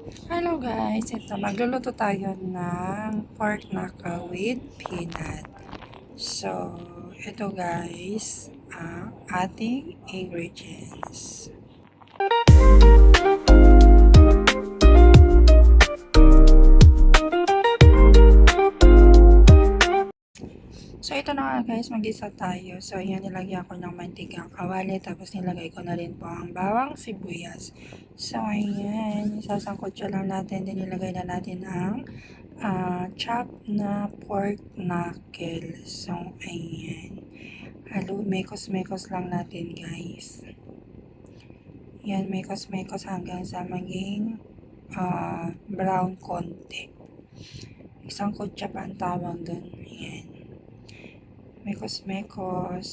Hello guys, ito magluluto tayo ng pork knuckle with peanut. So, ito guys, ang ating ingredients. So, ito na nga guys, mag-isa tayo. So, ayan, nilagyan ko ng mantika kawali, tapos nilagay ko na rin po ang bawang sibuyas. So, ayan, isasangkot siya lang natin, din nilagay na natin ang chopped na pork knuckle. So, ayan. Mekos-mekos lang natin guys. Yan, mekos-mekos hanggang sa maging brown konti. Isang kutsa pa ang tawag dun. Ayan. Mekos-mekos.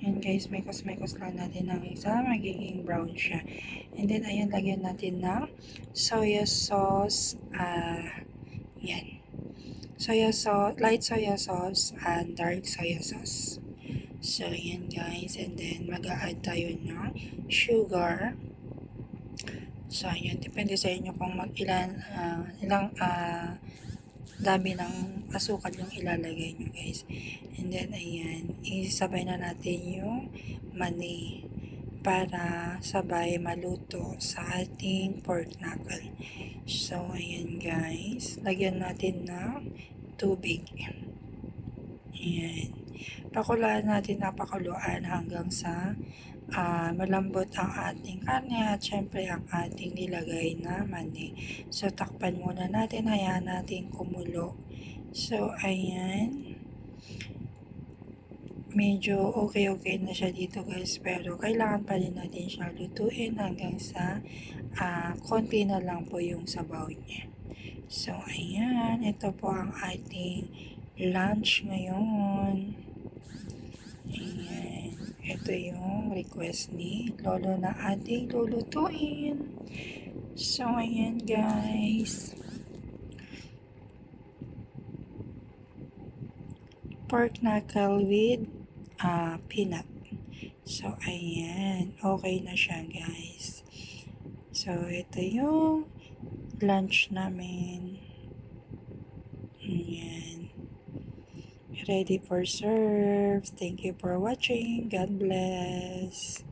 Yan guys, mekos-mekos lang natin ng isa. Magiging brown siya. And then, ayan, lagyan natin ng soya sauce. Yan. Soya sauce, light soya sauce, and dark soya sauce. So, yan guys. And then, mag-a-add tayo ng sugar. So, ayan. Depende sa inyo kung ilang dami ng asukal yung ilalagay nyo guys. And then ayan, isabay na natin yung mani para sabay maluto sa ating pork knuckle. So ayan guys, lagyan natin ng tubig. Ayan. Pakulaan natin na pakuluan hanggang sa malambot ang ating karne at syempre ang ating nilagay na mani. So, takpan muna natin, hayaan natin kumulo. So, ayan. Medyo okay na siya dito guys, pero kailangan pa rin natin siya lutuin hanggang sa konti na lang po yung sabaw niya. So, ayan. Ito po ang ating lunch ngayon. Ayan. Ito yung request ni Lolo na ating lulutuin. So, ayan guys. Pork knuckle with peanut. So, ayan. Okay na siya guys. So, ito yung lunch namin. Ayan. Ready for serve. Thank you for watching. God bless.